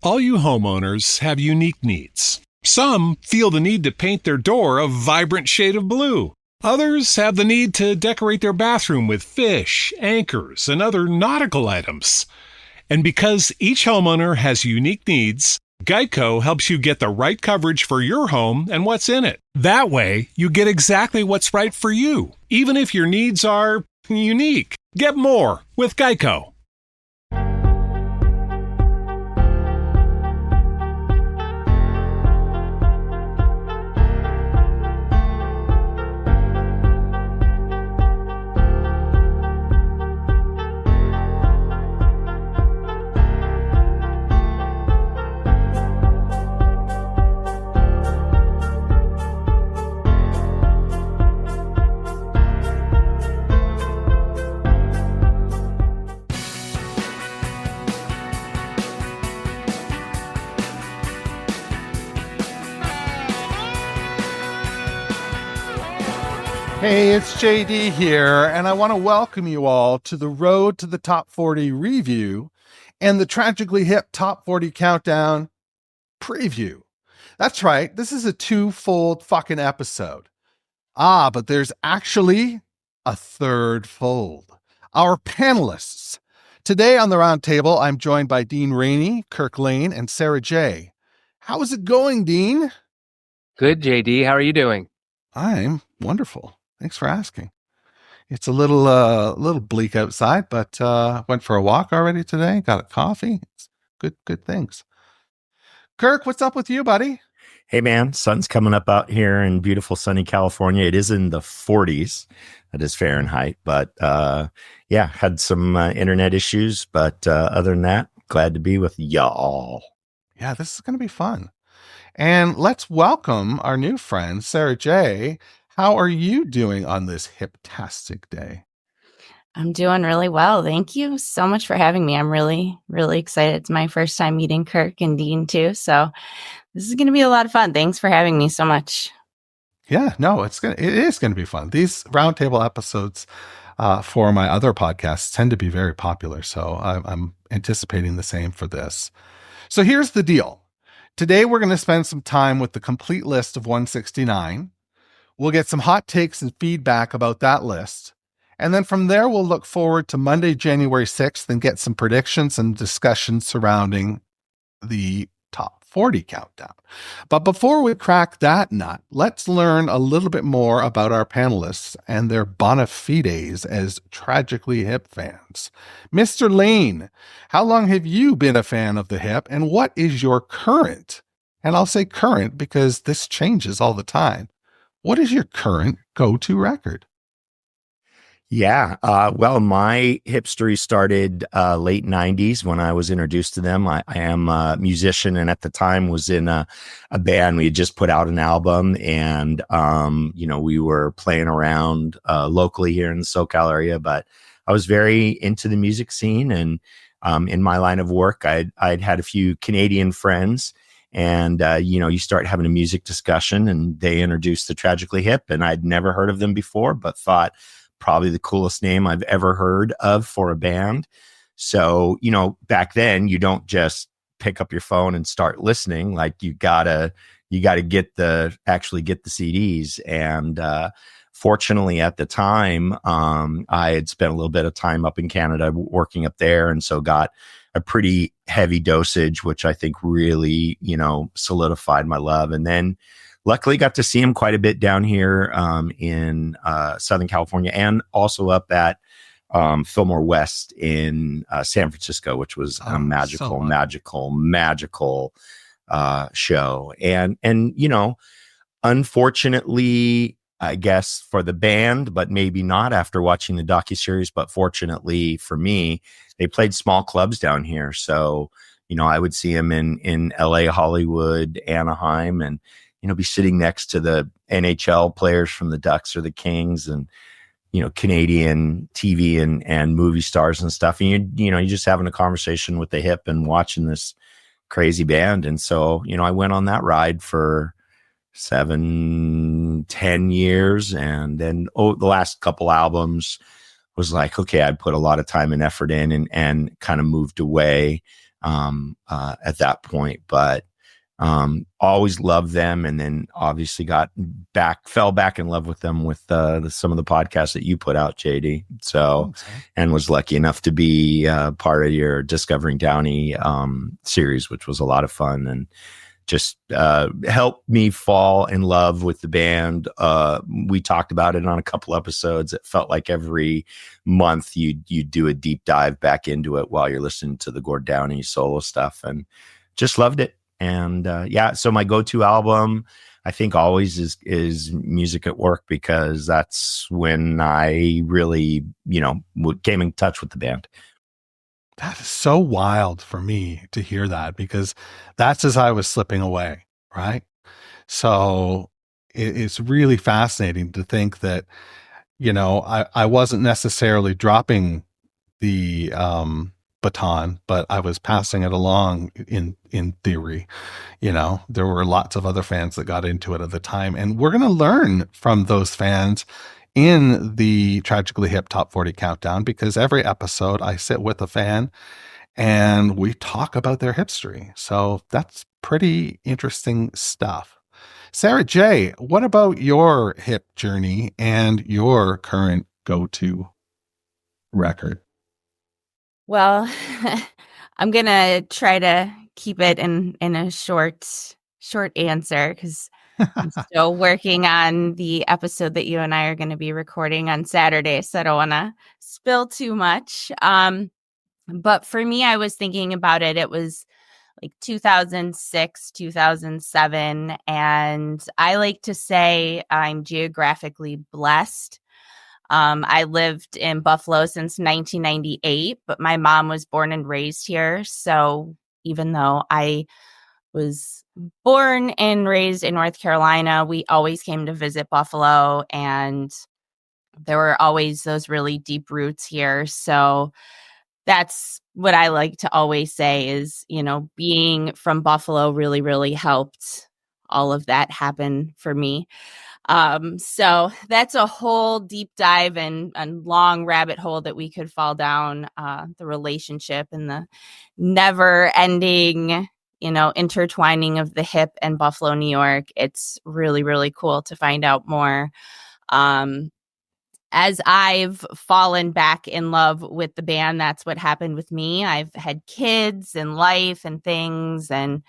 All you homeowners have unique needs. Some feel the need to paint their door a vibrant shade of blue. Others have the need to decorate their bathroom with fish, anchors, and other nautical items. And because each homeowner has unique needs, Geico helps you get the right coverage for your home and what's in it. That way, you get exactly what's right for you, even if your needs are unique. Get more with Geico. Hey, it's JD here, and I want to welcome you all to the Road to the Top 40 review and the Tragically Hip Top 40 Countdown preview. That's right, this is a two-fold fucking episode. But there's actually a third fold. Our panelists. Today on the round table, I'm joined by Dean Rainey, Kirk Lane, and Sara J. How is it going, Dean? Good, JD. How are you doing? I'm wonderful. Thanks for asking. It's a little bleak outside, but went for a walk already today. Got a coffee. It's good things. Kirk, what's up with you, buddy? Hey, man. Sun's coming up out here in beautiful sunny California. It is in the 40s. That is Fahrenheit. But yeah, had some internet issues. But other than that, glad to be with y'all. Yeah, this is going to be fun. And let's welcome our new friend, Sara J. How are you doing on this hiptastic day? I'm doing really well. Thank you so much for having me. I'm really, really excited. It's my first time meeting Kirk and Dean too. So this is going to be a lot of fun. Thanks for having me so much. Yeah, no, it is going to be fun. These roundtable episodes for my other podcasts tend to be very popular. So I'm anticipating the same for this. So here's the deal. Today, we're going to spend some time with the complete list of 169. We'll get some hot takes and feedback about that list. And then from there, we'll look forward to Monday, January 6th and get some predictions and discussions surrounding the top 40 countdown. But before we crack that nut, let's learn a little bit more about our panelists and their bona fides as Tragically Hip fans. Mr. Lane, how long have you been a fan of the hip, and what is your current, and I'll say current because this changes all the time, what is your current go-to record? Yeah. Well, my hipstery started late 90s when I was introduced to them. I am a musician, and at the time was in a band. We had just put out an album, and, we were playing around locally here in the SoCal area, but I was very into the music scene. And in my line of work, I'd had a few Canadian friends. And, you start having a music discussion, and they introduced the Tragically Hip, and I'd never heard of them before, but thought probably the coolest name I've ever heard of for a band. So, back then you don't just pick up your phone and start listening. Like you gotta actually get the CDs. And, fortunately at the time, I had spent a little bit of time up in Canada working up there. And so got a pretty heavy dosage, which I think really, solidified my love. And then luckily got to see him quite a bit down here in Southern California, and also up at Fillmore West in San Francisco, which was a magical show. And unfortunately, I guess for the band, but maybe not after watching the docuseries, but fortunately for me, they played small clubs down here. So, I would see them in LA, Hollywood, Anaheim, and, be sitting next to the NHL players from the Ducks or the Kings, and, Canadian TV and movie stars and stuff. And you're just having a conversation with the hip and watching this crazy band. And so, I went on that ride for 7-10 years. And then, the last couple albums was like, okay, I'd put a lot of time and effort in and kind of moved away. at that point, but always loved them, and then obviously fell back in love with them with some of the podcasts that you put out, JD. So, and was lucky enough to be part of your Discovering Downey series, which was a lot of fun, and just helped me fall in love with the band. We talked about it on a couple episodes. It felt like every month you do a deep dive back into it while you're listening to the Gord Downey solo stuff, and just loved it. And so my go-to album, I think, always is Music at Work, because that's when I really, came in touch with the band. That is so wild for me to hear that, because that's as I was slipping away, right? So it's really fascinating to think that, I wasn't necessarily dropping the baton, but I was passing it along in theory. There were lots of other fans that got into it at the time, and we're going to learn from those fans in the Tragically Hip Top 40 Countdown, because every episode I sit with a fan and we talk about their history. So that's pretty interesting stuff. Sara J, what about your hip journey and your current go-to record? Well, I'm going to try to keep it in a short answer, because I'm still working on the episode that you and I are going to be recording on Saturday, so I don't want to spill too much. But for me, I was thinking about it. It was like 2006, 2007. And I like to say I'm geographically blessed. I lived in Buffalo since 1998, but my mom was born and raised here. So even though I was born and raised in North Carolina, we always came to visit Buffalo, and there were always those really deep roots here. So that's what I like to always say is, being from Buffalo really, really helped all of that happen for me. So that's a whole deep dive and long rabbit hole that we could fall down, the relationship and the never ending, intertwining of the hip and Buffalo, New York. It's really, really cool to find out more. As I've fallen back in love with the band, that's what happened with me. I've had kids and life and things, and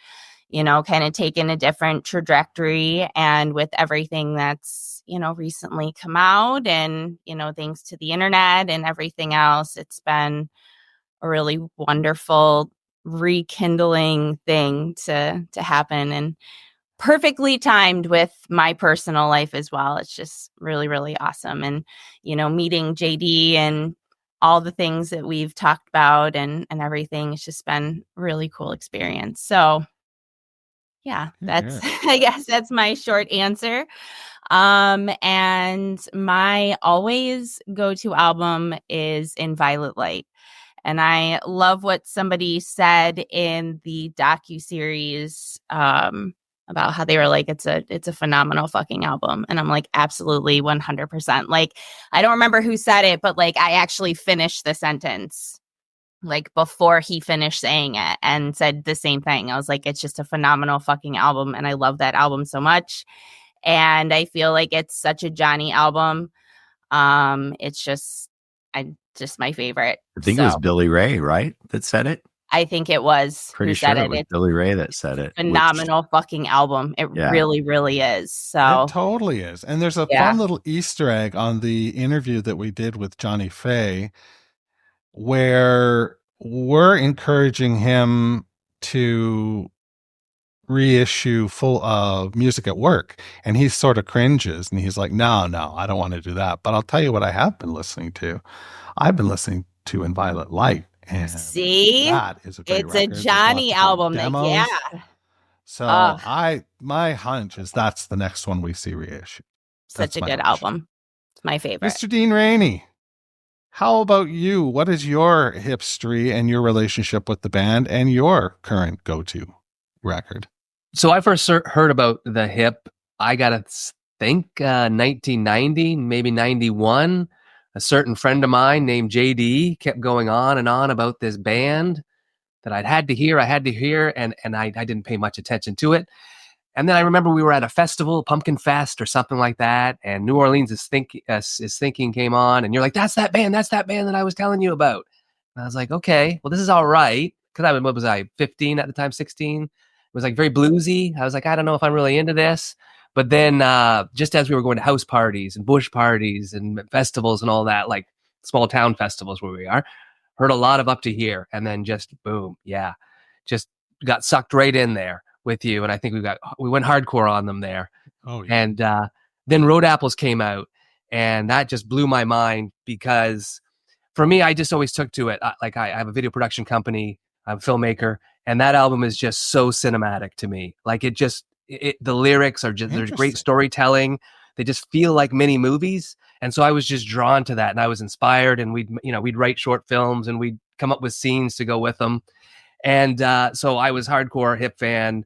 kind of taken a different trajectory. And with everything that's, recently come out, and, thanks to the internet and everything else, it's been a really wonderful rekindling thing to happen, and perfectly timed with my personal life as well. It's just really, really awesome. And, meeting JD and all the things that we've talked about and everything, it's just been a really cool experience. So yeah, that's, I guess that's my short answer. And my always go-to album is In Violet Light. And I love what somebody said in the docuseries about how they were like, it's a phenomenal fucking album. And I'm like, absolutely 100%. Like, I don't remember who said it, but like, I actually finished the sentence like before he finished saying it and said the same thing. I was like, it's just a phenomenal fucking album. And I love that album so much. And I feel like it's such a Johnny album. It's just my favorite. I think it was Billy Ray, right, that said it? I think it was. Pretty sure it was Billy Ray that said it. Phenomenal fucking album. It really, really is. So it totally is. And there's a fun little Easter egg on the interview that we did with Johnny Faye, where we're encouraging him to reissue full of Music at Work, and he sort of cringes and he's like, no, I don't want to do that. But I'll tell you what I have been listening to. I've been listening to In Violet Light. And see, that is a great it's record. a Johnny album. So my hunch is that's the next one we see reissue. Such a good album. It's my favorite. Mr. Dean Rainey, how about you? What is your hipstery and your relationship with the band and your current go-to record? So I first heard about the hip, I gotta think 1990, maybe 91. A certain friend of mine named JD kept going on and on about this band that I had to hear, and I didn't pay much attention to it. And then I remember we were at a festival, Pumpkin Fest or something like that, and New Orleans is Thinking came on, and you're like, that's that band that I was telling you about. And I was like, okay, well, this is all right. Because what was I, 15 at the time, 16? It was like very bluesy. I was like, I don't know if I'm really into this. But then just as we were going to house parties and bush parties and festivals and all that, like small town festivals where we are, heard a lot of Up to Here. And then just boom, yeah, just got sucked right in there with you. And I think we went hardcore on them there. Oh, yeah. And then Road Apples came out, and that just blew my mind because for me, I just always took to it. I have a video production company, I'm a filmmaker, and that album is just so cinematic to me. Like the lyrics are just, there's great storytelling. They just feel like mini movies. And so I was just drawn to that, and I was inspired, and we'd write short films and we'd come up with scenes to go with them. And so I was hardcore Hip fan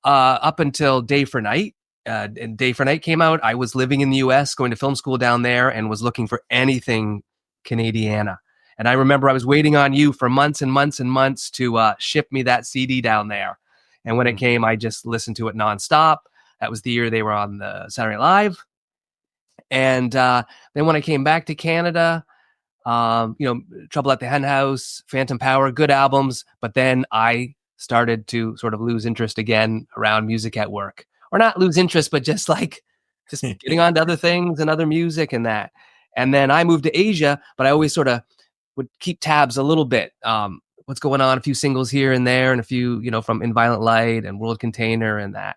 up until Day for Night. And Day for Night came out. I was living in the US, going to film school down there, and was looking for anything Canadiana. And I remember I was waiting on you for months and months and months to ship me that CD down there. And when it came, I just listened to it nonstop. That was the year they were on the Saturday Night Live. And then when I came back to Canada, Trouble at the Hen House, Phantom Power, good albums. But then I started to sort of lose interest again around music at work. Or not lose interest, but just getting on to other things and other music and that. And then I moved to Asia, but I always sort of would keep tabs a little bit. What's going on, a few singles here and there, and a few, from In Violent Light and World Container and that.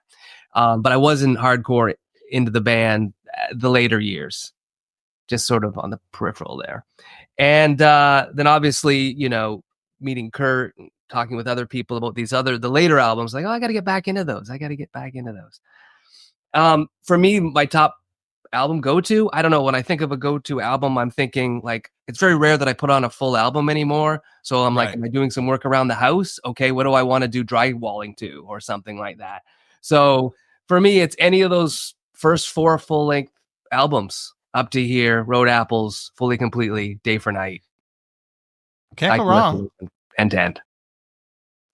But I wasn't hardcore into the band the later years, just sort of on the peripheral there. And then obviously, meeting Kurt and talking with other people about the later albums, like, oh, I got to get back into those. For me, my top album go-to, I don't know, when I think of a go-to album, I'm thinking like, it's very rare that I put on a full album anymore. So I'm like, am I doing some work around the house? Okay, what do I want to do drywalling to or something like that? So for me, it's any of those first 4 full-length albums, Up to Here, Road Apples, Fully Completely, Day for Night. Can't go wrong. End to end.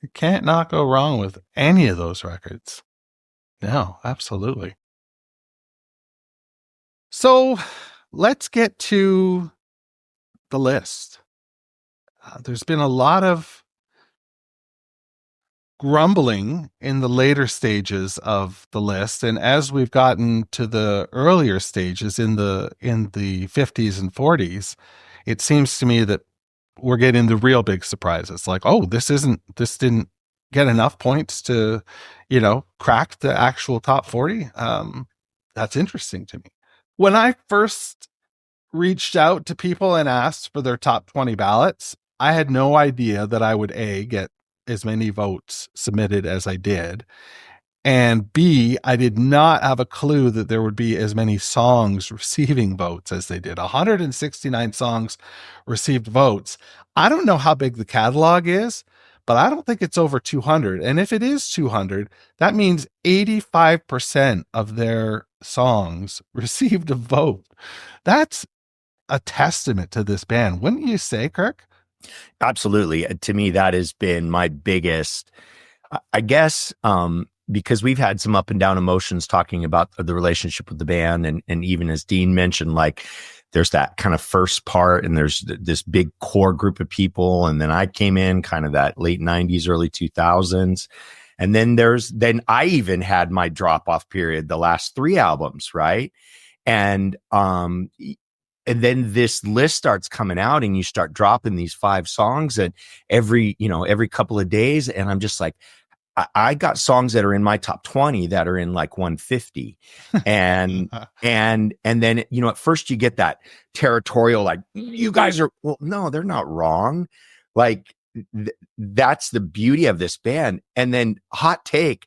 You can't not go wrong with any of those records. No, absolutely. So let's get to the list. There's been a lot of grumbling in the later stages of the list, and as we've gotten to the earlier stages in the 50s and 40s, it seems to me that we're getting the real big surprises. Like, oh, this didn't get enough points to, crack the actual top 40. That's interesting to me. When I first reached out to people and asked for their top 20 ballots, I had no idea that I would A, get as many votes submitted as I did, and B, I did not have a clue that there would be as many songs receiving votes as they did. 169 songs received votes. I don't know how big the catalog is, but I don't think it's over 200. And if it is 200, that means 85% of their songs received a vote. That's a testament to this band, wouldn't you say, Kirk? Absolutely. To me, that has been my biggest, I guess, because we've had some up and down emotions talking about the relationship with the band. And even as Dean mentioned, like, there's that kind of first part and there's this big core group of people. And then I came in kind of that late 90s, early 2000s. And then I even had my drop off period, the last 3 albums. Right. And then this list starts coming out and you start dropping these 5 songs and every couple of days. And I'm just like, I got songs that are in my top 20 that are in like 150. And then, at first you get that territorial, like, you guys are, well, no, they're not wrong. Like, that's the beauty of this band. And then hot take,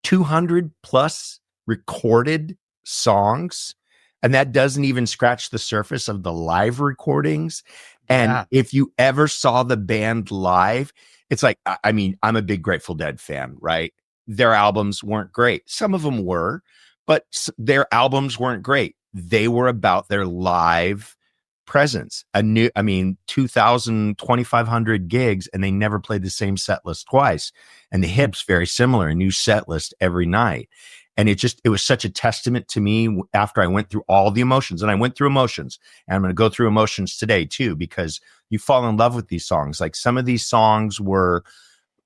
200 plus recorded songs. And that doesn't even scratch the surface of the live recordings. And if you ever saw the band live, it's like, I mean, I'm a big Grateful Dead fan, right? Their albums weren't great. Some of them were, but their albums weren't great. They were about their live presence, 2,000, 2,500 gigs, and they never played the same set list twice. And the Hips, very similar, a new set list every night. And it was such a testament to me after I went through all the emotions, and I went through emotions, and I'm going to go through emotions today too, because you fall in love with these songs. Like some of these songs were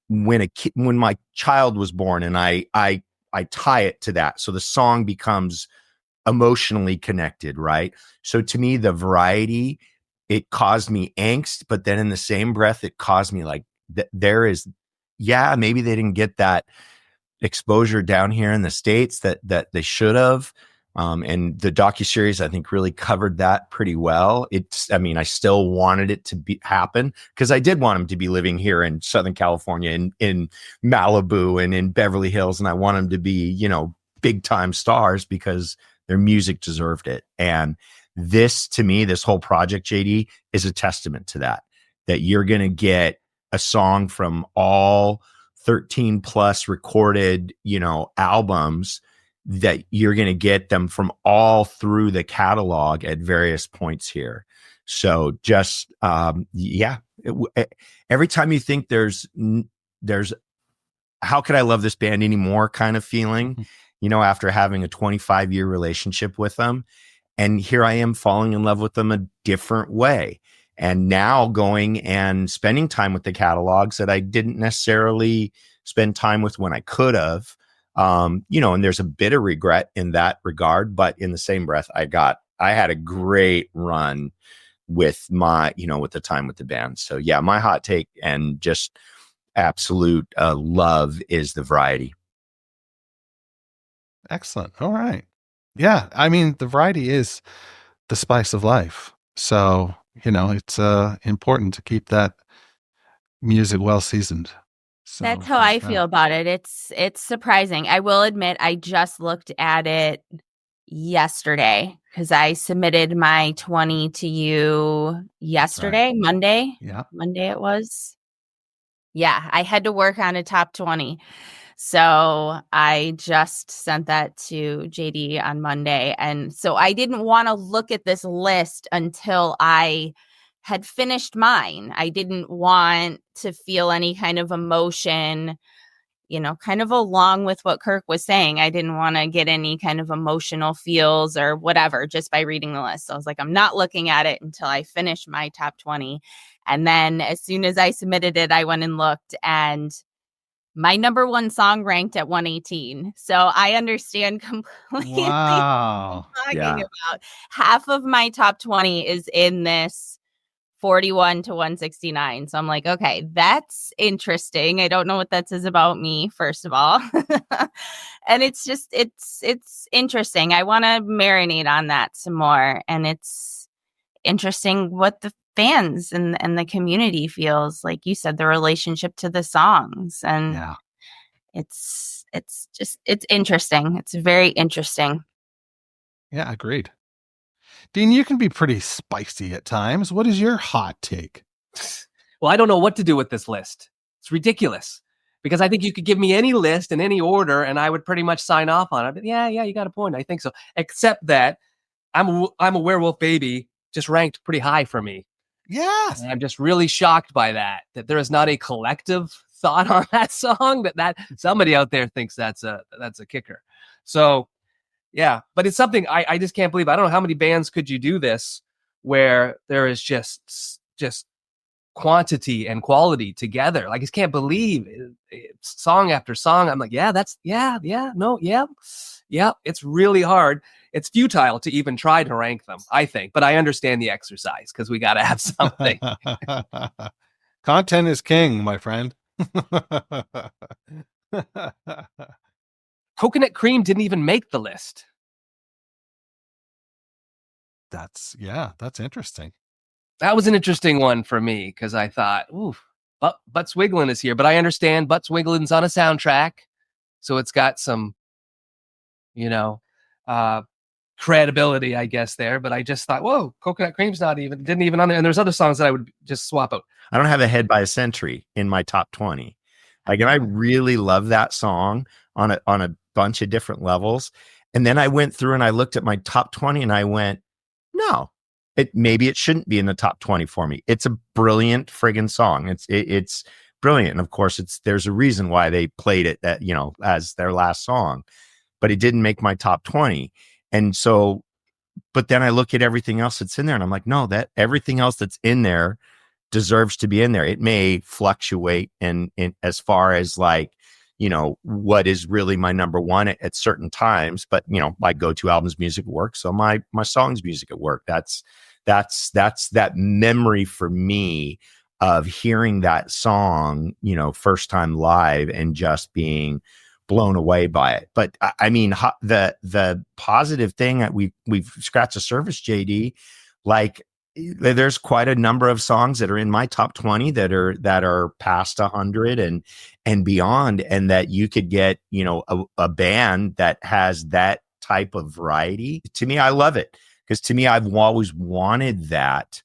when my child was born, and I tie it to that. So the song becomes emotionally connected, right? So to me, the variety, it caused me angst, but then in the same breath, it caused me like maybe they didn't get that exposure down here in the States that they should have. And the docuseries, I think, really covered that pretty well. I still wanted it to happen because I did want them to be living here in Southern California, in Malibu and in Beverly Hills. And I want them to be, big time stars because their music deserved it. And this, to me, this whole project, JD, is a testament to that you're going to get a song from all 13 plus recorded, albums, that you're going to get them from all through the catalog at various points here. So just, every time you think there's how could I love this band anymore kind of feeling, after having a 25-year relationship with them. And here I am falling in love with them a different way. And now going and spending time with the catalogs that I didn't necessarily spend time with when I could have. And there's a bit of regret in that regard, but in the same breath, I had a great run with with the time with the band. So yeah, my hot take and just absolute love is the variety. Excellent. All right. Yeah. The variety is the spice of life. So, it's important to keep that music well seasoned. So that's how I feel about it. It's surprising. I will admit, I just looked at it yesterday because I submitted my 20 to you yesterday, right. Monday. Yeah. Monday it was. Yeah. I had to work on a top 20. So I just sent that to JD on Monday. And so I didn't want to look at this list until I had finished mine. I didn't want to feel any kind of emotion, kind of along with what Kirk was saying. I didn't want to get any kind of emotional feels or whatever just by reading the list. So I was like, I'm not looking at it until I finish my top 20. And then as soon as I submitted it, I went and looked, and my number one song ranked at 118. So I understand completely wow. what you're talking about. Half of my top 20 is in this 41 to 169. So I'm like, okay, that's interesting. I don't know what that says about me, first of all. And it's just, it's interesting. I want to marinate on that some more. And it's interesting what the fans and the community feels, like you said, the relationship to the songs. And it's interesting. It's very interesting. Yeah, agreed. Dean, you can be pretty spicy at times. What is your hot take? Well, I don't know what to do with this list. It's ridiculous because I think you could give me any list in any order and I would pretty much sign off on it. But yeah, you got a point. I think so. Except that I'm a Werewolf Baby just ranked pretty high for me. Yes. And I'm just really shocked by that there is not a collective thought on that song, that somebody out there thinks that's a kicker. So yeah, but it's something I just can't believe. I don't know how many bands could you do this where there is just quantity and quality together. Like I just can't believe song after song. I'm like, it's really hard. It's futile to even try to rank them, I think, but I understand the exercise because we got to have something. Content is king, my friend. Coconut Cream didn't even make the list. That's interesting. That was an interesting one for me because I thought, ooh, Butts Wigglin' is here, but I understand Butts Wigglin's on a soundtrack, so it's got some, credibility, I guess, there. But I just thought, whoa, Coconut Cream's didn't even on there, and there's other songs that I would just swap out. I don't have Ahead by a Century in my top 20. Like, and I really love that song on a bunch of different levels. And then I went through and I looked at my top 20 and I went, no, maybe it shouldn't be in the top 20 for me. It's a brilliant friggin' song. It's brilliant. And of course, there's a reason why they played it that, as their last song, but it didn't make my top 20. And so, but then I look at everything else that's in there and I'm like, no, that everything else that's in there deserves to be in there. It may fluctuate in as far as like, what is really my number one at certain times, but my go-to album's music at work. So my song's music at work. That's that memory for me of hearing that song, first time live and just being blown away by it. But I mean, the positive thing that we've scratched the surface, JD, like there's quite a number of songs that are in my top 20 that are past 100 and beyond, and that you could get, a band that has that type of variety. To me, I love it, because to me, I've always wanted that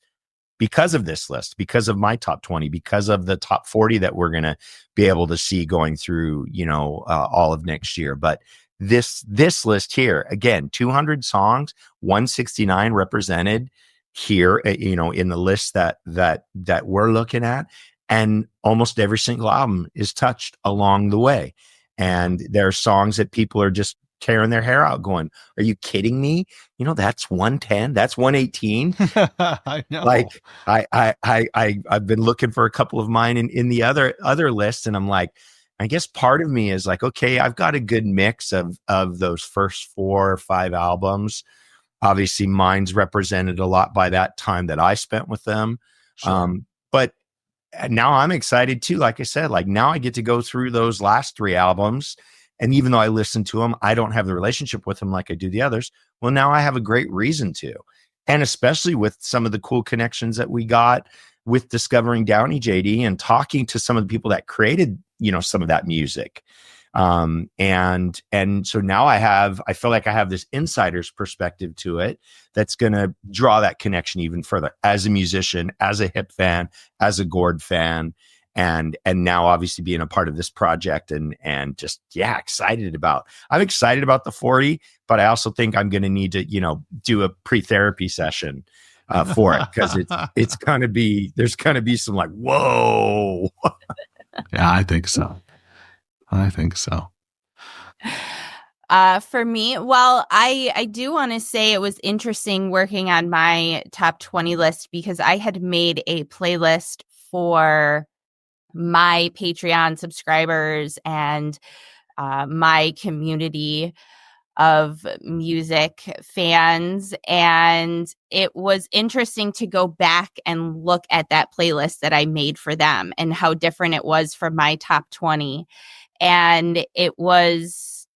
because of this list, because of my top 20, because of the top 40 that we're going to be able to see going through, all of next year. But this list here, again, 200 songs, 169 represented here, in the list that we're looking at, and almost every single album is touched along the way. And there are songs that people are just tearing their hair out going, are you kidding me? That's 110, that's 118. I know. Like I've been looking for a couple of mine in the other lists, and I'm like, I guess part of me is like, okay, I've got a good mix of those first 4 or 5 albums. Obviously mine's represented a lot by that time that I spent with them. Sure. But now I'm excited too. Like I said, like now I get to go through those last 3 albums. And even though I listen to them, I don't have the relationship with them like I do the others. Well, now I have a great reason to. And especially with some of the cool connections that we got with discovering Downey, JD, and talking to some of the people that created, some of that music. And so now I feel like I have this insider's perspective to it that's going to draw that connection even further as a musician, as a Hip fan, as a Gord fan. And now obviously being a part of this project and just, I'm excited about the 40, but I also think I'm going to need to, do a pre-therapy session for it, because there's going to be some like, whoa. Yeah, I think so. For me, well, I do want to say it was interesting working on my top 20 list, because I had made a playlist for my Patreon subscribers and my community of music fans. And it was interesting to go back and look at that playlist that I made for them and how different it was from my top 20. And it was,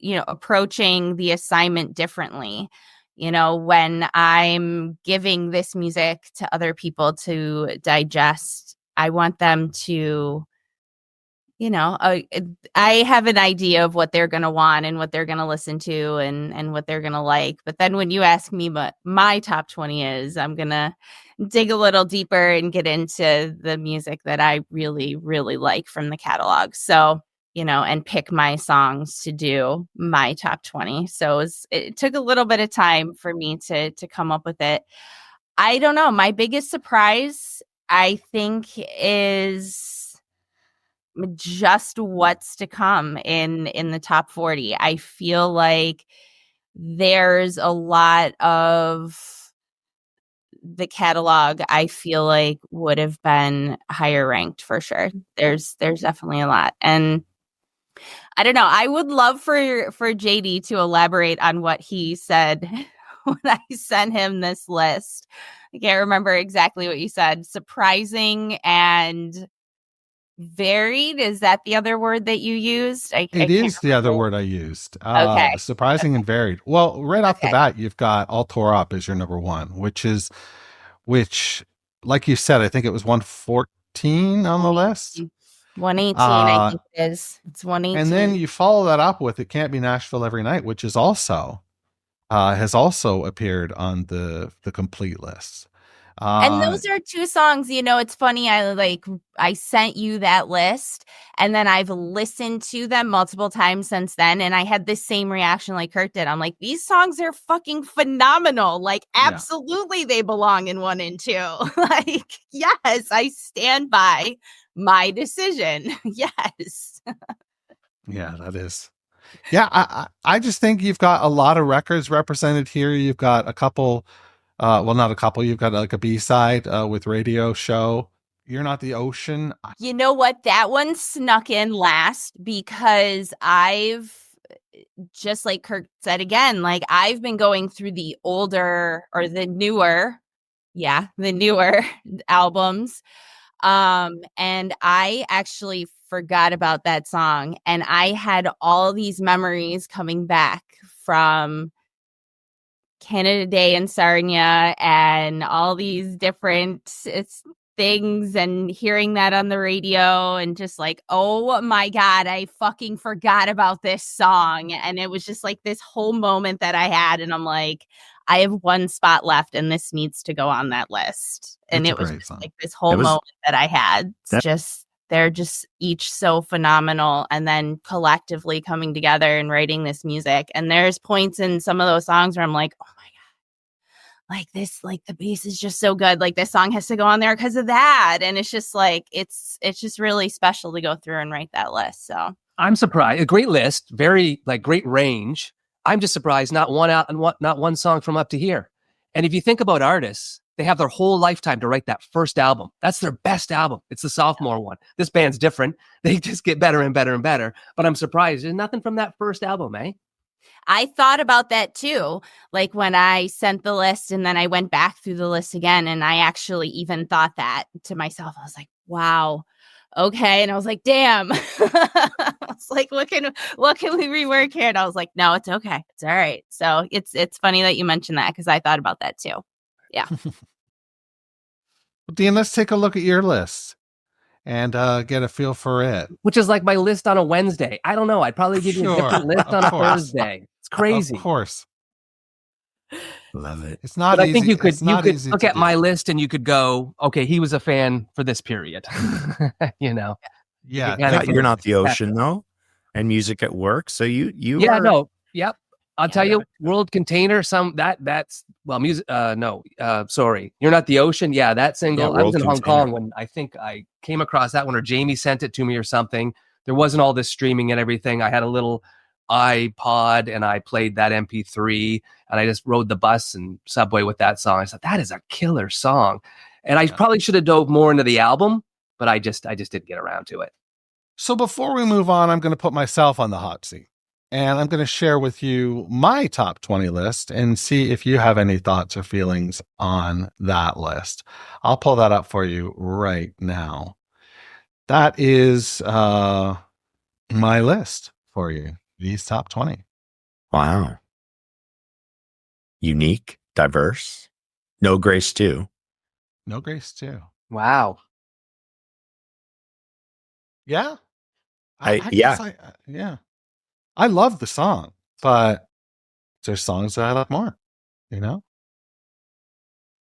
approaching the assignment differently. When I'm giving this music to other people to digest, I want them to, I have an idea of what they're going to want and what they're going to listen to and what they're going to like. But then when you ask me what my top 20 is, I'm going to dig a little deeper and get into the music that I really, really like from the catalog. So, and pick my songs to do my top 20. So it took a little bit of time for me to come up with it. I don't know. My biggest surprise, I think, is just what's to come in the top 40. I feel like there's a lot of the catalog I feel like would have been higher ranked for sure. There's definitely a lot. And I don't know. I would love for JD to elaborate on what he said when I sent him this list. I can't remember exactly what you said. Surprising and varied. Is that the other word that you used? It is the other word I used. Okay. Surprising and varied. Well, right off the bat, you've got All Tore Up as your number one, which, like you said, I think it was 114 on the list. 118, I think it is. It's 118. And then you follow that up with It Can't Be Nashville Every Night, which is also has also appeared on the complete list. And those are two songs, it's funny. I sent you that list, and then I've listened to them multiple times since then. And I had this same reaction like Kirk did. I'm like, these songs are fucking phenomenal. Like, absolutely, they belong in 1 and 2. Like, yes, I stand by my decision. Yes. Yeah, that is. Yeah, I just think you've got a lot of records represented here. You've got a couple. Well, not a couple. You've got like a B-side with Radio Show. You're Not the Ocean. You know what? That one snuck in last because I've, just like Kirk said again, like I've been going through the older or the newer albums. And I actually forgot about that song. And I had all these memories coming back from Canada Day and Sarnia and all these different things, and hearing that on the radio and just like, oh my God, I fucking forgot about this song. And it was just like this whole moment that I had. And I'm like, I have 1 spot left and this needs to go on that list. And it was just like this whole moment that I had. They're just each so phenomenal, and then collectively coming together and writing this music. And there's points in some of those songs where I'm like, oh my God, like this, like the bass is just so good. Like this song has to go on there because of that. And it's just like, it's just really special to go through and write that list. So I'm surprised. A great list, very like great range. I'm just surprised not one song from Up to Here. And if you think about artists, they have their whole lifetime to write that first album. That's their best album. It's the sophomore one. This band's different. They just get better and better and better. But I'm surprised there's nothing from that first album, eh? I thought about that too. Like when I sent the list and then I went back through the list again, and I actually even thought that to myself. I was like, wow. Okay. And I was like, damn. I was like, what can we rework here? And I was like, no, it's okay. It's all right. So it's funny that you mentioned that because I thought about that too. Yeah. Well, Dean, let's take a look at your list and get a feel for it. Which is like my list on a Wednesday. I don't know. I'd probably give you a different list on a Thursday. It's crazy. Of course. Love it. It's not but easy. I think you could look at do. my list and you could go, okay, he was a fan for this period. Yeah. You're Not the Ocean though, and Music at Work. So you Yep. I'll tell you, World Container, music. Sorry. You're Not the Ocean. Yeah, that single. I was in Hong Kong when I think I came across that one, or Jamie sent it to me or something. There wasn't all this streaming and everything. I had a little iPod and I played that MP3 and I just rode the bus and subway with that song. I said, that is a killer song. And I probably should have dove more into the album, but I just didn't get around to it. So before we move on, I'm going to put myself on the hot seat. And I'm going to share with you my top 20 list and see if you have any thoughts or feelings on that list. I'll pull that up for you right now. That is my list for you. These top 20. Wow. Unique, diverse. No Grace too. No Grace too. Wow. Yeah. Yeah. I love the song, but there's songs that I love more,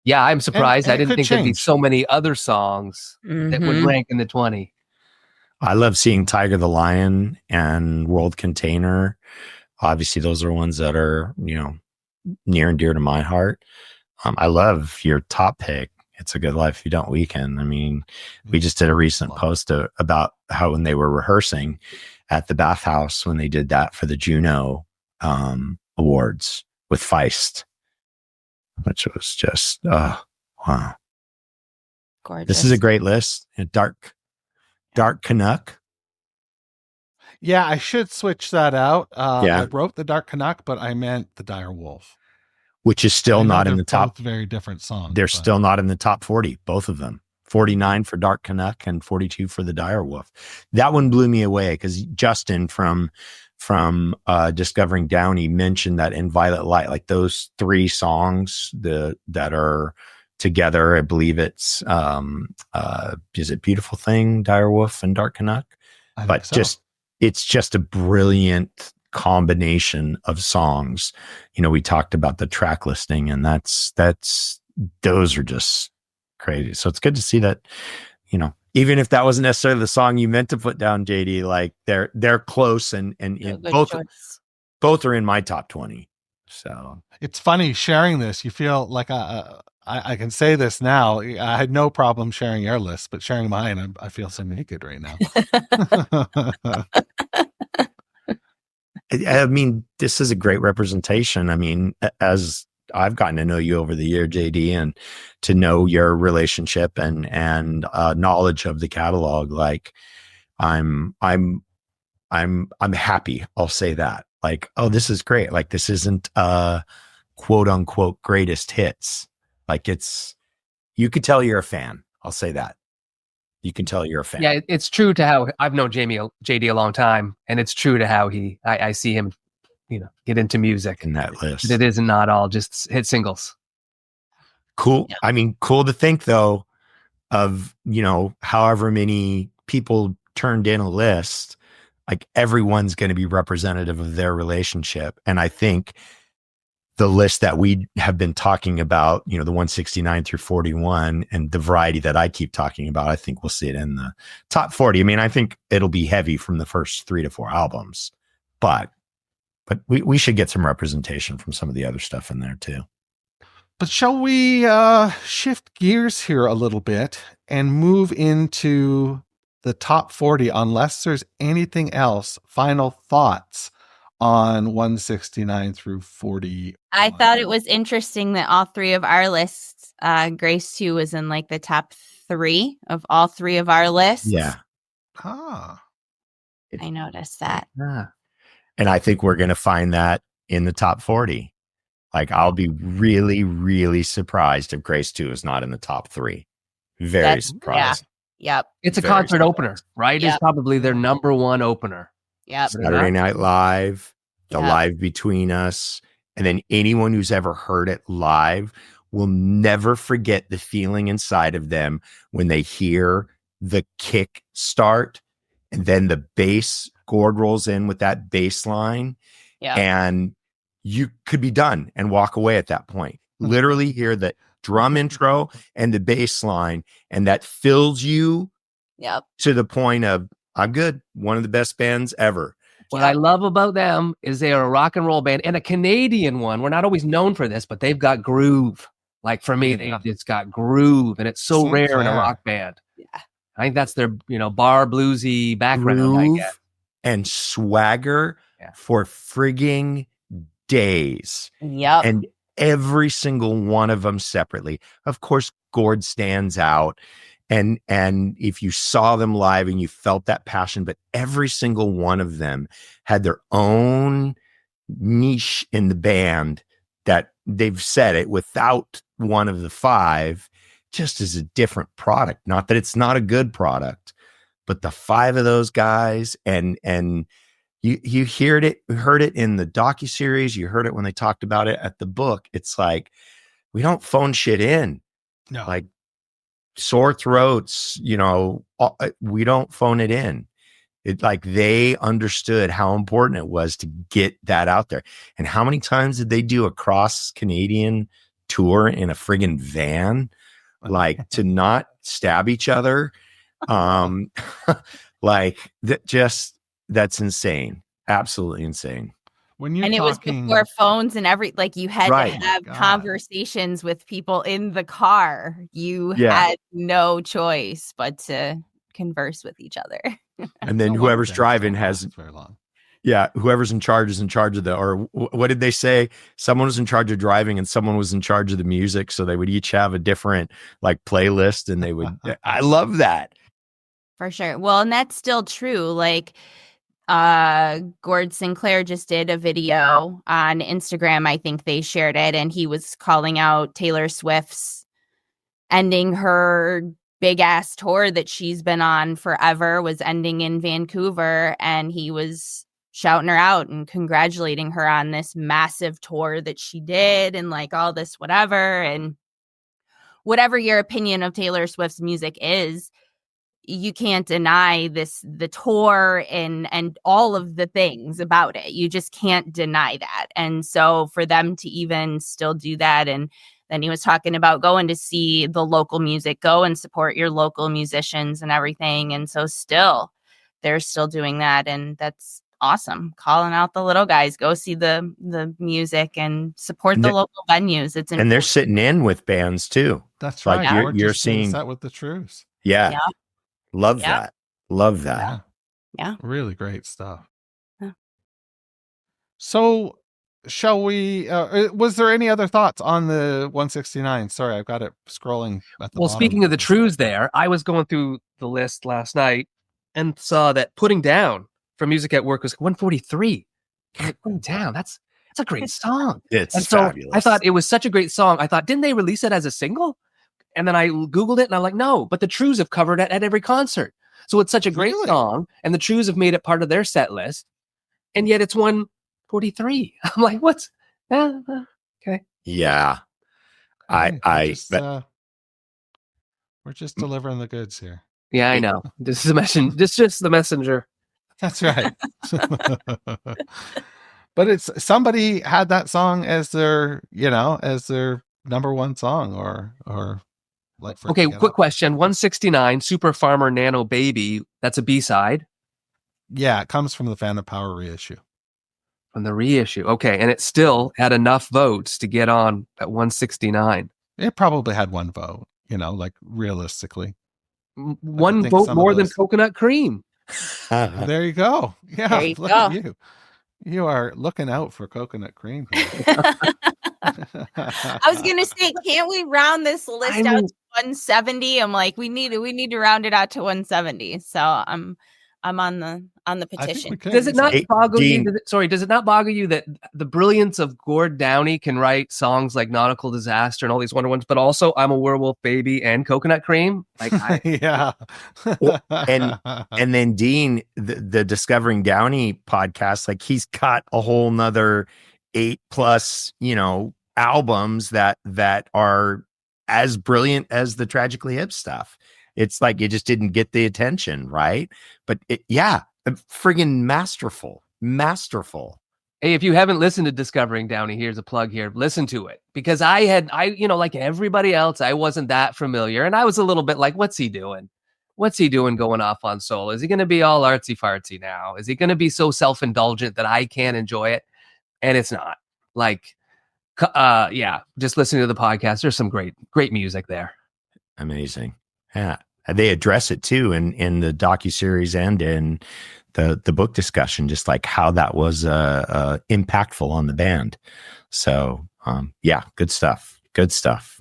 Yeah, I'm surprised. And I didn't think there'd be so many other songs that would rank in the 20. I love seeing Tiger the Lion and World Container. Obviously, those are ones that are, near and dear to my heart. I love your top pick. It's a Good Life You Don't Weaken. I mean, we just did a recent post about how when they were rehearsing at the bathhouse, when they did that for the Juno Awards with Feist, which was just, wow. Gorgeous. This is a great list. Dark Canuck. Yeah, I should switch that out. Yeah. I wrote the Dark Canuck, but I meant the Dire Wolf. Which is still not in the top. Very different songs. They're still not in the top 40, both of them. 49 for Dark Canuck and 42 for the Dire Wolf. That one blew me away because Justin from Discovering Downey mentioned that in Violet Light, like those 3 songs that are together, I believe it's is it Beautiful Thing, Dire Wolf, and Dark Canuck? But so. It's just a brilliant combination of songs. We talked about the track listing, and that's those are just crazy. So it's good to see that, even if that wasn't necessarily the song you meant to put down, JD, like they're close and both are in my top 20. So it's funny sharing this. You feel like I can say this now. I had no problem sharing your list, but sharing mine, I feel so naked right now. I mean, this is a great representation. I mean, as I've gotten to know you over the year, JD, and to know your relationship and knowledge of the catalog, like I'm happy. I'll say that. Like, oh, this is great. Like, this isn't quote unquote greatest hits. Like, you could tell you're a fan. I'll say that. You can tell you're a fan. Yeah, it's true to how I've known JD a long time, and it's true to how I see him, get into music in that list. It is not all just hit singles. Cool. Yeah. I mean, cool to think though of, however many people turned in a list, like everyone's going to be representative of their relationship. And I think the list that we have been talking about, the 169 through 41 and the variety that I keep talking about, I think we'll see it in the top 40. I mean, I think it'll be heavy from the first 3 to 4 albums, but we should get some representation from some of the other stuff in there too. But shall we shift gears here a little bit and move into the top 40, unless there's anything else? Final thoughts on 169 through 40. I thought it was interesting that all 3 of our lists, Grace 2 was in like the top 3 of all 3 of our lists. Yeah. I noticed that. And I think we're going to find that in the top 40. Like, I'll be really, really surprised if Grace 2 is not in the top 3. Very surprised. Yeah. Yep. It's a concert opener, right? Yep. It's probably their number 1 opener. Yep. Saturday Night Live, the Live Between Us. And then anyone who's ever heard it live will never forget the feeling inside of them when they hear the kick start and then the bass Gord rolls in with that bass line. Yeah. And you could be done and walk away at that point. Literally hear the drum intro and the bass line, and that fills you to the point of, I'm good. One of the best bands ever. What I love about them is they are a rock and roll band, and a Canadian one. We're not always known for this, but they've got groove. Like for me, it's got groove, and it's so rare in a rock band. Yeah. I think that's their, bar bluesy background. Groove I get. And swagger for frigging days. Yep. And every single one of them separately. Of course, Gord stands out. And if you saw them live and you felt that passion, but every single one of them had their own niche in the band that they've said it without one of the 5, just as a different product. Not that it's not a good product, but the 5 of those guys and you heard it in the docuseries. You heard it when they talked about it at the book. It's like, we don't phone shit in. No. Like sore throats, we don't phone it in. It like they understood how important it was to get that out there. And how many times did they do a cross Canadian tour in a friggin' van? Like to not stab each other. Like that's insane. Absolutely insane. It was before phones and you had to have conversations with people in the car. You had no choice but to converse with each other. And then whoever's driving has very long. Yeah, whoever's in charge is in charge of what did they say? Someone was in charge of driving and someone was in charge of the music. So they would each have a different playlist, and they would, I love that. For sure. Well, and that's still true. Like, Gord Sinclair just did a video on Instagram. I think they shared it, and he was calling out Taylor Swift's ending her big ass tour that she's been on forever, was ending in Vancouver, and he was shouting her out and congratulating her on this massive tour that she did and all this whatever. And whatever your opinion of Taylor Swift's music is, you can't deny the tour and all of the things about it. You just can't deny that. And so for them to even still do that and then he was talking about going to see the local music, go and support your local musicians and everything. And so they're still doing that. And that's awesome. Calling out the little guys, go see the music and support the local venues. It's and they're sitting in with bands too. That's Like right. you're seeing that with the Trues. Yeah. Love Yeah. that. Yeah. Really great stuff. Yeah. So shall we, was there any other thoughts on the 169? Sorry, I've got it scrolling at the Well, bottom. speaking of the Trues there, I was going through the list last night and saw that Putting Down for Music at Work was 143. I'm like, Putting Down, that's a great song. It's and so fabulous. I thought it was such a great song. I thought, didn't they release it as a single? And then I Googled it and I'm like, no, but the Trues have covered it at every concert. So it's such a great song. And the Trues have made it part of their set list. And yet it's 143. I'm like, what's okay. Yeah. We're just delivering the goods here. Yeah, I know. This is just the messenger. That's right. But it's somebody had that song as their number one song or like for okay, quick question. 169, Super Farmer Nano Baby, that's a B-side. Yeah, it comes from the Fan of Power reissue. From the reissue. Okay, and it still had enough votes to get on at 169. It probably had one vote, like realistically. One vote more than Coconut Cream. There you go. Yeah, there you look go. at you. You are looking out for Coconut Cream. I was gonna say, can't we round this list out to 170? I'm like, we need to round it out to 170. So I'm on the petition. Does it not boggle you? Does it not boggle you that the brilliance of Gord Downey can write songs like Nautical Disaster and all these wonder ones, but also I'm a Werewolf Baby and Coconut Cream? Like, yeah. and then Dean, the Discovering Downey podcast, like he's got a whole nother 8+ albums that are as brilliant as the Tragically Hip stuff. It's like it just didn't get the attention, right? But friggin' masterful. Hey, if you haven't listened to Discovering Downey, here's a plug here. Listen to it. Because I like everybody else, I wasn't that familiar. And I was a little bit like, what's he doing? What's he doing going off on soul? Is he going to be all artsy fartsy now? Is he going to be so self-indulgent that I can't enjoy it? And it's not. Like, just listening to the podcast. There's some great music there. Amazing. Yeah. They address it too in the docuseries and in the book discussion, just like how that was impactful on the band. So good stuff. Good stuff.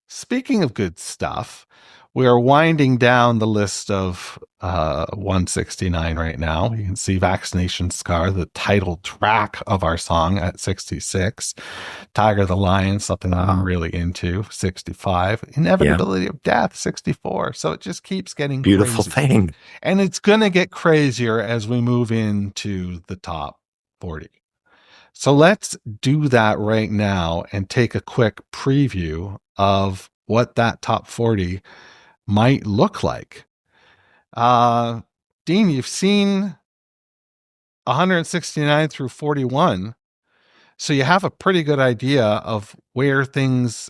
Speaking of good stuff, we are winding down the list of 169 right now. You can see Vaccination Scar, the title track of our song, at 66. Tiger the Lion, something I'm really into, 65. Inevitability of Death, 64. So it just keeps getting beautiful crazy. Thing. And it's going to get crazier as we move into the top 40. So let's do that right now and take a quick preview of what that top 40 might look like. Dean, you've seen 169 through 41, so you have a pretty good idea of where things,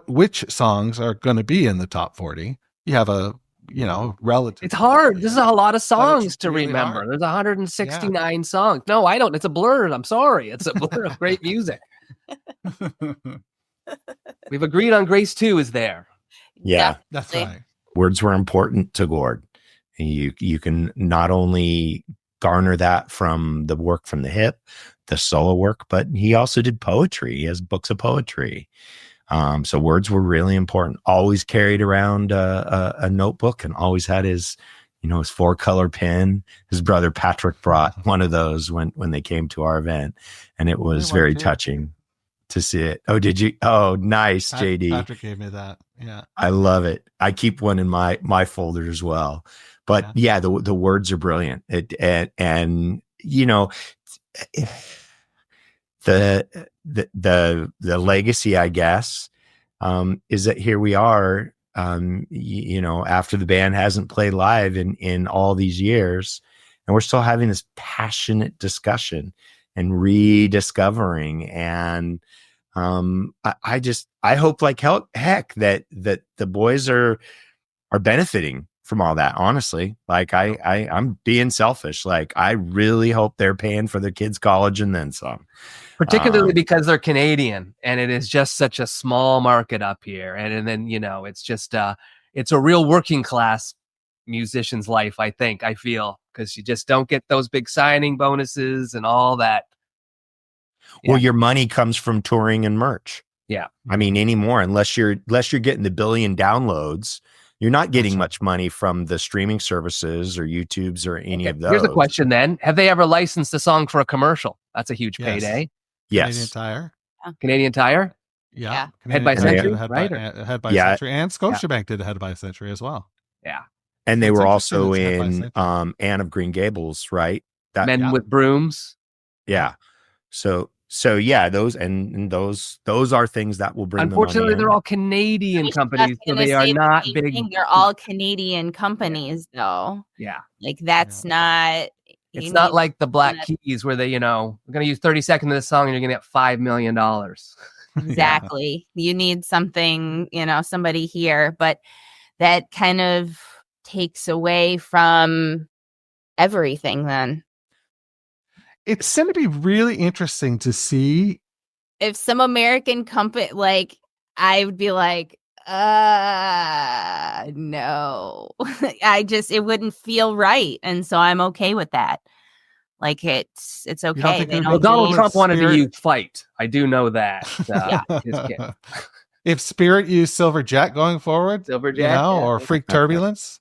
which songs are going to be in the top 40. You have a, relative. It's hard. This is a lot of songs to really remember. hard. There's 169 songs. No, I don't. It's a blur. I'm sorry. It's a blur of great music. We've agreed on Grace 2 is there. Yeah, that's right. Words were important to Gord. You can not only garner that from the work from the Hip, the solo work, but he also did poetry. He has books of poetry. So words were really important. Always carried around a notebook and always had his 4-color pen. His brother Patrick brought one of those when they came to our event, and it was very touching to see it. Oh, did you? Oh, nice, JD. Patrick gave me that. Yeah, I love it. I keep one in my folder as well. But the words are brilliant. The legacy, I guess, is that here we are. After the band hasn't played live in all these years, and we're still having this passionate discussion and rediscovering and I hope like heck that the boys are benefiting from all that. Honestly, like I'm being selfish. Like I really hope they're paying for their kids' college and then some. Particularly because they're Canadian, and it is just such a small market up here. And then, it's just it's a real working class musician's life, I feel, because you just don't get those big signing bonuses and all that. Well, your money comes from touring and merch. Yeah. I mean, anymore, unless you're getting the billion downloads, you're not getting much money from the streaming services or YouTubes or any of those. Here's a question then. Have they ever licensed a song for a commercial? That's a huge payday. Yes. Canadian Tire. Canadian Tire? Yeah. Head by Century, right? Head by Century. And Scotiabank did Head by Century as well. Yeah. And they were also in Anne of Green Gables, right? Men with Brooms. Yeah. So yeah, those are things that will bring. Unfortunately, they're all Canadian companies, so they are not big. They're all Canadian companies, though. Yeah, like that's not. It's not like the Black Keys where they, we're going to use 30 seconds of this song and you're going to get $5 million. Exactly. You need something, somebody here, but that kind of takes away from everything then. It's going to be really interesting to see if some American company, like, I would be like, no, it wouldn't feel right. And so I'm okay with that. Like it's okay. Donald Trump wanted to use Fight. I do know that. If Spirit used Silver Jet going forward, Silver Jet, or Freak Turbulence.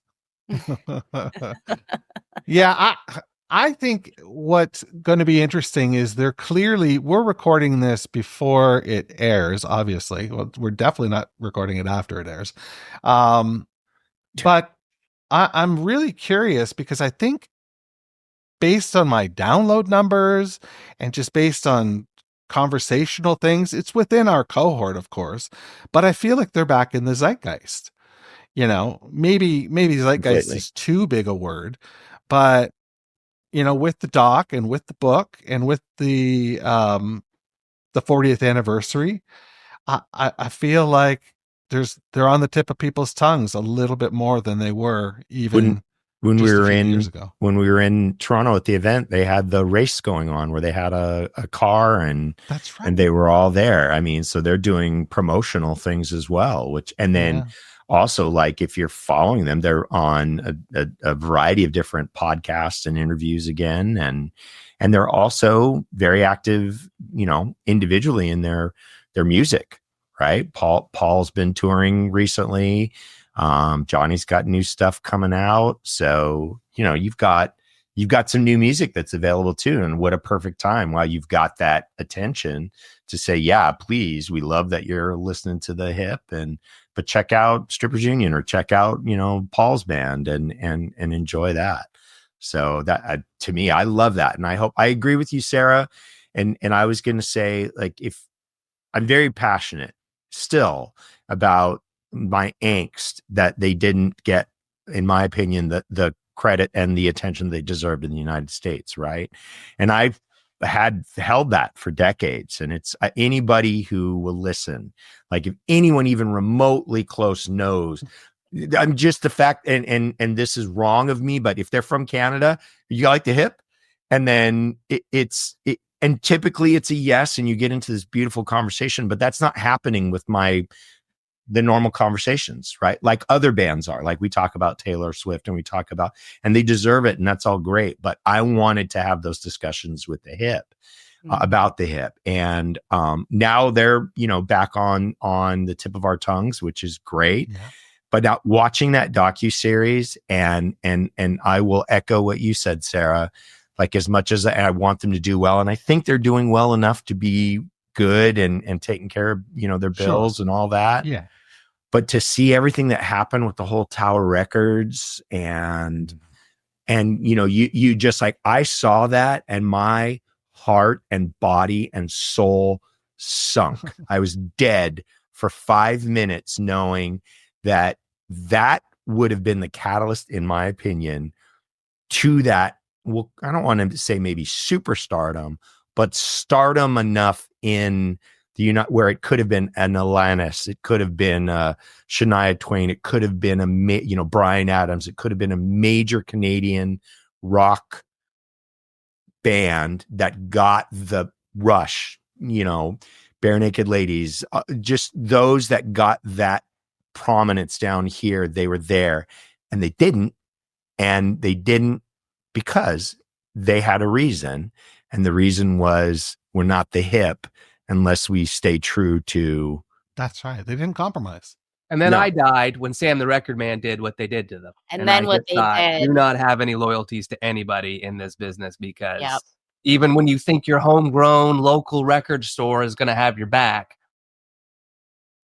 Yeah, I think what's going to be interesting is we're recording this before it airs, obviously. Well, we're definitely not recording it after it airs. But I'm really curious because I think based on my download numbers and just based on conversational things, it's within our cohort, of course, but I feel like they're back in the zeitgeist. Maybe zeitgeist is too big a word, but with the doc and with the book and with the 40th anniversary, I feel like they're on the tip of people's tongues a little bit more than they were even when we were years ago. When we were in Toronto at the event, they had the race going on where they had a car and that's right. And they were all there. I mean, so they're doing promotional things as well, also, like if you're following them, they're on a variety of different podcasts and interviews again. And they're also very active, individually in their music, right? Paul's been touring recently. Johnny's got new stuff coming out. So, you've got some new music that's available too. And what a perfect time while you've got that attention to say, yeah, please, we love that you're listening to the Hip but check out Strippers Union or check out, Paul's band and enjoy that. So that to me, I love that. And I agree with you, Sara. And I was going to say, like, if I'm very passionate still about my angst that they didn't get, in my opinion, the credit and the attention they deserved in the United States. Right. And I've had held that for decades. And it's anybody who will listen, like if anyone even remotely close knows, I'm just the fact, and this is wrong of me, but if they're from Canada, you like the Hip, and then and typically it's a yes, and you get into this beautiful conversation, but that's not happening with the normal conversations, right? Like other bands are, like we talk about Taylor Swift and they deserve it. And that's all great. But I wanted to have those discussions with the Hip about the Hip. And now they're, back on the tip of our tongues, which is great. Yeah. But now watching that docuseries and I will echo what you said, Sara, like as much as I want them to do well. And I think they're doing well enough to be good and taking care of, their bills and all that. Yeah. But to see everything that happened with the whole Tower Records and you just like, I saw that and my heart and body and soul sunk. I was dead for 5 minutes knowing that would have been the catalyst, in my opinion, to that. Well, I don't want to say maybe superstardom, but stardom enough in where it could have been an Alanis, it could have been Shania Twain, it could have been Bryan Adams, it could have been a major Canadian rock band that got the rush, Bare Naked Ladies, just those that got that prominence down here. They were there, and they didn't because they had a reason, and the reason was we're not the hip unless we stay true to. That's right. They didn't compromise. And then No. I died when Sam the Record Man did what they did to them. And then I what just they thought, did. do not have any loyalties to anybody in this business, because Yep. even when you think your homegrown local record store is going to have your back,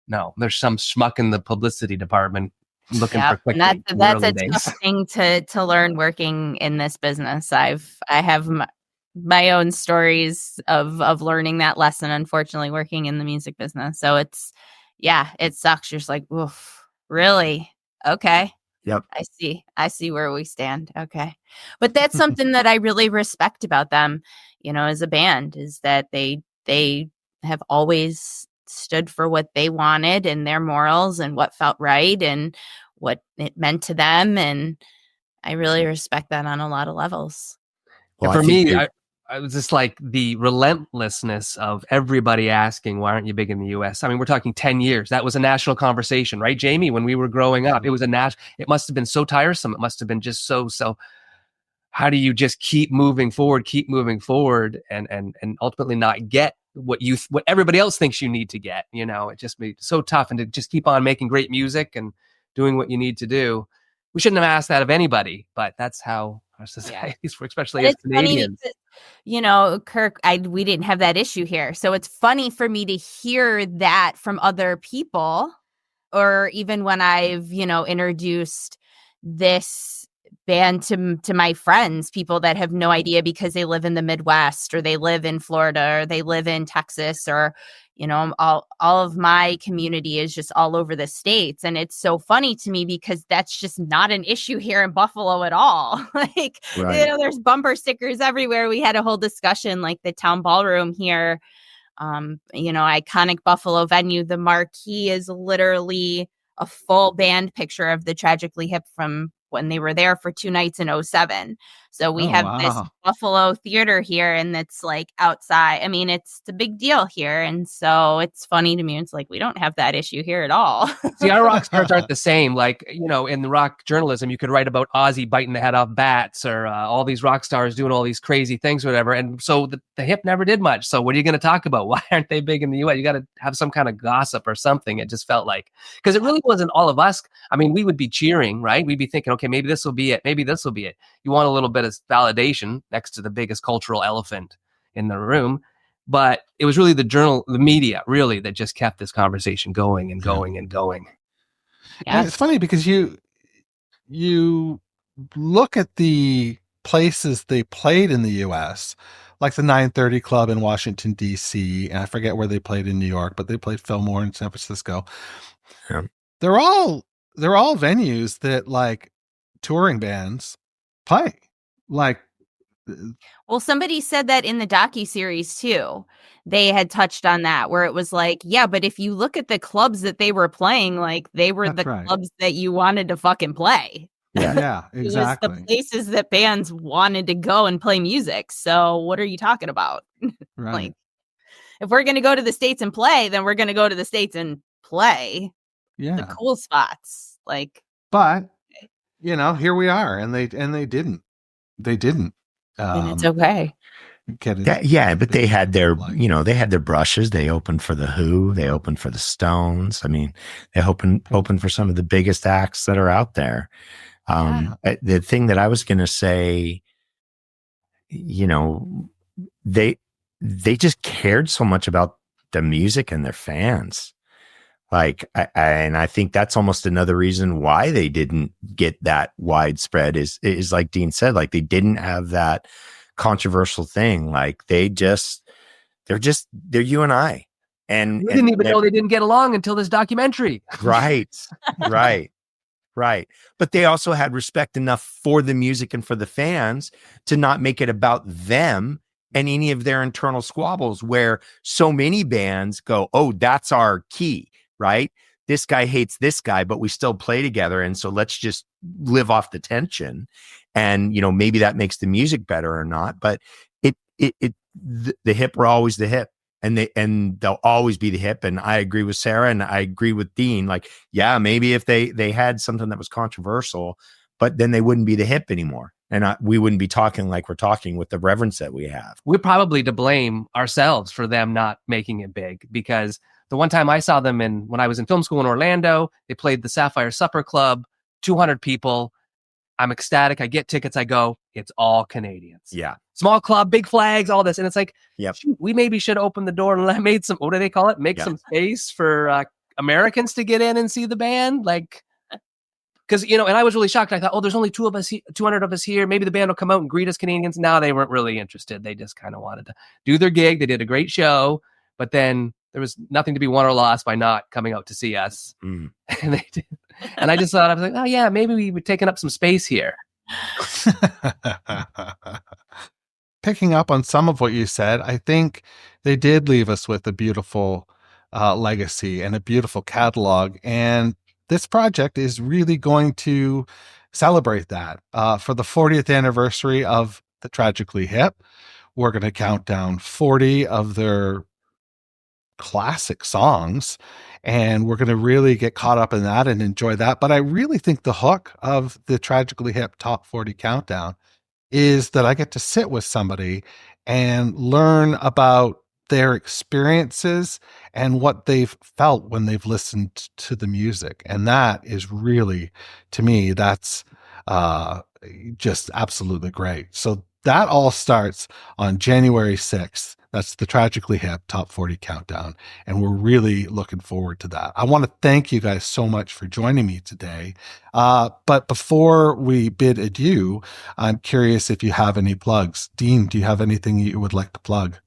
no, there's some schmuck in the publicity department looking for clickbait. And that's a days. tough thing to learn working in this business. I have my own stories of learning that lesson, unfortunately, working in the music business. So it sucks. You're just like, oof, really? Okay. Yep. I see where we stand. Okay. But that's something that I really respect about them, as a band, is that they have always stood for what they wanted and their morals and what felt right and what it meant to them. And I really respect that on a lot of levels. Well, for me, I was just like the relentlessness of everybody asking, why aren't you big in the US? I mean, we're talking 10 years. That was a national conversation, right, Jamie? When we were growing up, it was it must have been so tiresome. It must have been just so, how do you just keep moving forward and ultimately not get what everybody else thinks you need to get? It just made it so tough, and to just keep on making great music and doing what you need to do. We shouldn't have asked that of anybody, but that's how our societies work, especially as Canadians. Kirk, we didn't have that issue here. So it's funny for me to hear that from other people, or even when I've, introduced this band to my friends, people that have no idea because they live in the Midwest, or they live in Florida, or they live in Texas, or all of my community is just all over the States. And it's so funny to me because that's just not an issue here in Buffalo at all. Like, there's bumper stickers everywhere. We had a whole discussion, like the town ballroom here, iconic Buffalo venue. The marquee is literally a full band picture of the Tragically Hip from when they were there for 2 nights in 2007. So we have this Buffalo theater here, and it's like outside. I mean, it's a big deal here. And so it's funny to me. It's like, we don't have that issue here at all. See, our rock stars aren't the same. Like, in the rock journalism, you could write about Ozzy biting the head off bats, or all these rock stars doing all these crazy things, or whatever. And so the hip never did much. So what are you going to talk about? Why aren't they big in the US? You got to have some kind of gossip or something. It just felt like, because it really wasn't all of us. I mean, we would be cheering, right? We'd be thinking, okay, maybe this will be it. Maybe this will be it. You want a little bit of validation next to the biggest cultural elephant in the room. But it was really the media, really, that just kept this conversation going and going and going. Yeah. And it's funny because you look at the places they played in the US, like the 930 Club in Washington, D.C., and I forget where they played in New York, but they played Fillmore in San Francisco. Yeah. They're all venues that, like, touring bands play. Like, well, somebody said that in the docuseries too. They had touched on that, where it was like, yeah, but if you look at the clubs that they were playing, like, they were clubs that you wanted to fucking play. Yeah, exactly. It was the places that bands wanted to go and play music. So what are you talking about? Right. Like, if we're going to go to the States and play, then we're going to go to the States and play the cool spots. Like, but here we are, and they didn't. And it's okay. But they had their, they had their brushes. They opened for the Who. They opened for the Stones. I mean, they opened for some of the biggest acts that are out there. The thing that I was going to say, they just cared so much about the music and their fans. Like, and I think that's almost another reason why they didn't get that widespread is like Dean said, like, they didn't have that controversial thing. Like, they're you and I. And we didn't even know they didn't get along until this documentary. Right. But they also had respect enough for the music and for the fans to not make it about them and any of their internal squabbles, where so many bands go, oh, that's our key, right? This guy hates this guy, but we still play together. And so let's just live off the tension. And, maybe that makes the music better or not, but the Hip are always the Hip, and they'll always be the Hip. And I agree with Sara, and I agree with Dean. Like, yeah, maybe if they had something that was controversial, but then they wouldn't be the Hip anymore. And we wouldn't be talking like we're talking with the reverence that we have. We're probably to blame ourselves for them not making it big, because the one time I saw them when I was in film school in Orlando, they played the Sapphire Supper Club, 200 people. I'm ecstatic. I get tickets. I go. It's all Canadians. Yeah. Small club, big flags, all this. And it's like, yep. Shoot, we maybe should open the door and made some, what do they call it? Make some space for Americans to get in and see the band. Like, because, and I was really shocked. I thought, there's only 200 of us here. Maybe the band will come out and greet us Canadians. No, they weren't really interested. They just kind of wanted to do their gig. They did a great show, but then there was nothing to be won or lost by not coming out to see us. And they did. And I just thought, I was like, oh yeah, maybe we were taking up some space here. Picking up on some of what you said, I think they did leave us with a beautiful legacy and a beautiful catalog. And this project is really going to celebrate that. For the 40th anniversary of the Tragically Hip, we're going to count down 40 of their classic songs, and we're going to really get caught up in that and enjoy that. But I really think the hook of the Tragically Hip Top 40 Countdown is that I get to sit with somebody and learn about their experiences and what they've felt when they've listened to the music. And that is really, to me, that's just absolutely great. So that all starts on January 6th. That's the Tragically Hip Top 40 Countdown. And we're really looking forward to that. I want to thank you guys so much for joining me today. But before we bid adieu, I'm curious if you have any plugs. Dean, do you have anything you would like to plug?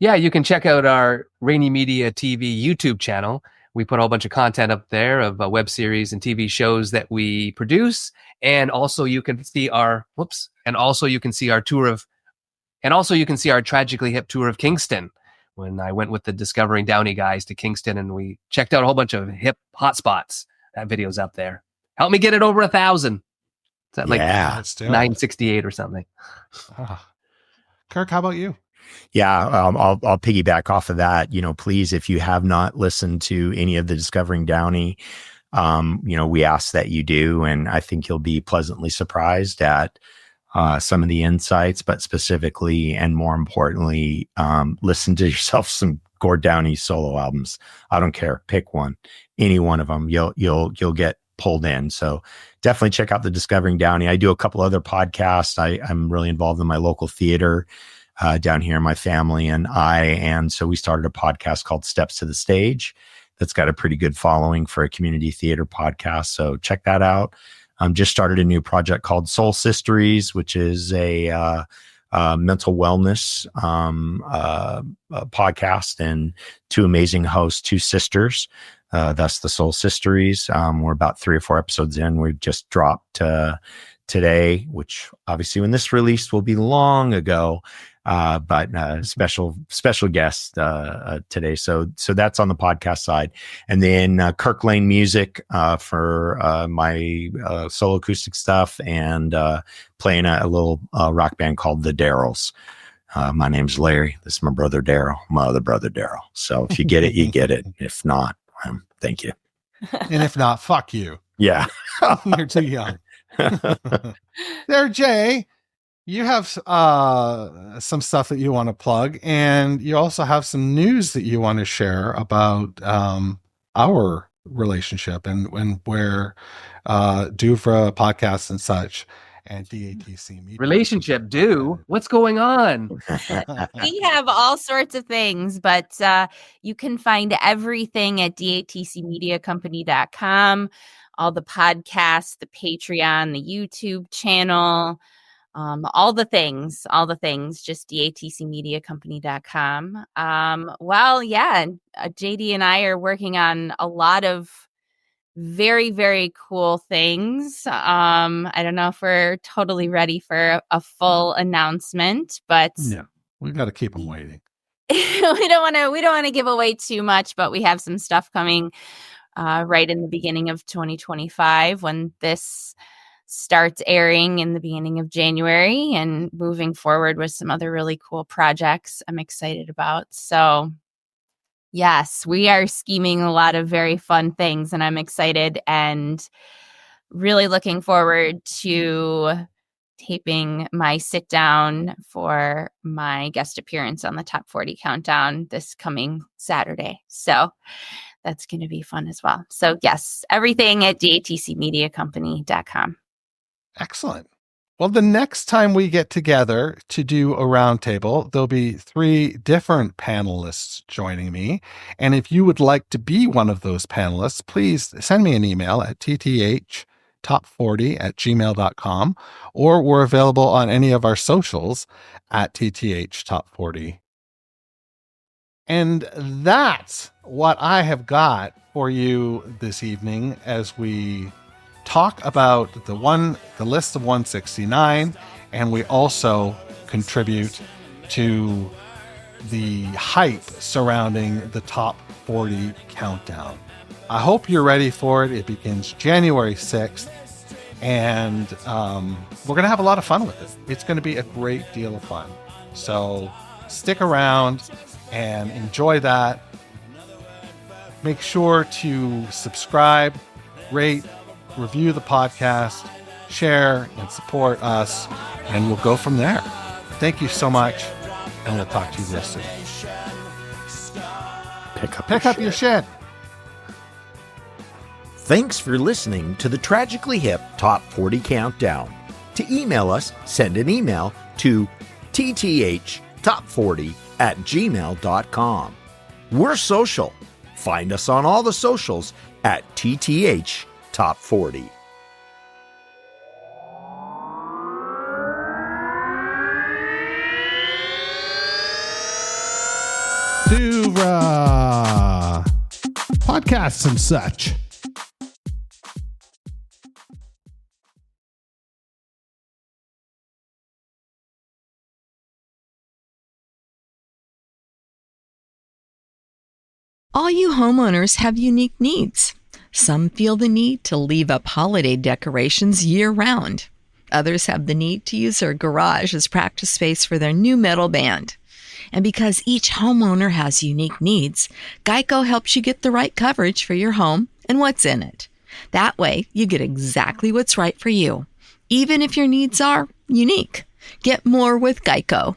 Yeah, you can check out our Rainey Media TV YouTube channel. We put a whole bunch of content up there of web series and TV shows that we produce. And also you can see our tour of, and also you can see our Tragically Hip tour of Kingston. When I went with the Discovering Downey guys to Kingston and we checked out a whole bunch of hip hotspots. That video's up there. Help me get it over 1,000. Is that like 968 or something? Kirk, how about you? Yeah, I'll piggyback off of that. Please, if you have not listened to any of the Discovering Downey, we ask that you do, and I think you'll be pleasantly surprised at some of the insights, but specifically and more importantly, listen to yourself some Gord Downey solo albums. I don't care, pick one, any one of them. You'll get pulled in. So definitely check out the Discovering Downey. I do a couple other podcasts. I'm really involved in my local theater down here, my family and I. And so we started a podcast called Steps to the Stage that's got a pretty good following for a community theater podcast. So check that out. Just started a new project called Soul Sisteries, which is a mental wellness podcast, and two amazing hosts, two sisters. That's the Soul Sisteries. We're about 3 or 4 episodes in. We just dropped today, which obviously when this released will be long ago. But special guest today. So that's on the podcast side. And then Kirk Lane music for my solo acoustic stuff, and playing a little rock band called the Darryls. My name's Larry. This is my brother Daryl, my other brother Daryl. So if you get it, you get it. If not, thank you. And if not, fuck you. Yeah. You're too young. There, Jay. You have some stuff that you want to plug, and you also have some news that you want to share about our relationship and where Duvra podcasts and such and DATC media. Relationship, what's going on? We have all sorts of things, but you can find everything at datcmediacompany.com, all the podcasts, the Patreon, the YouTube channel, all the things, just datcmediacompany.com. JD and I are working on a lot of very, very cool things. I don't know if we're totally ready for a full announcement, but We got to keep them waiting. we don't want to give away too much, but we have some stuff coming right in the beginning of 2025 when this starts airing in the beginning of January, and moving forward with some other really cool projects I'm excited about. So yes, we are scheming a lot of very fun things, and I'm excited and really looking forward to taping my sit down for my guest appearance on the Top 40 Countdown this coming Saturday. So that's going to be fun as well. So yes, everything at datcmediacompany.com. Excellent. Well, the next time we get together to do a roundtable, there'll be 3 different panelists joining me. And if you would like to be one of those panelists, please send me an email at ttthtop40@gmail.com, or we're available on any of our socials at ttthtop40. And that's what I have got for you this evening as we talk about the list of 169, and we also contribute to the hype surrounding the Top 40 Countdown. I hope you're ready for it. It begins January 6th, and we're going to have a lot of fun with it. It's going to be a great deal of fun. So stick around and enjoy that. Make sure to subscribe, rate, review the podcast, share, and support us, and we'll go from there. Thank you so much, and we'll talk to you real soon. Pick up your shit. Thanks for listening to the Tragically Hip Top 40 Countdown. To email us, send an email to ttthtop40@gmail.com. We're social. Find us on all the socials at ttthtop40. To podcasts and such. All you homeowners have unique needs. Some feel the need to leave up holiday decorations year-round. Others have the need to use their garage as practice space for their new metal band. And because each homeowner has unique needs, Geico helps you get the right coverage for your home and what's in it. That way, you get exactly what's right for you, even if your needs are unique. Get more with Geico.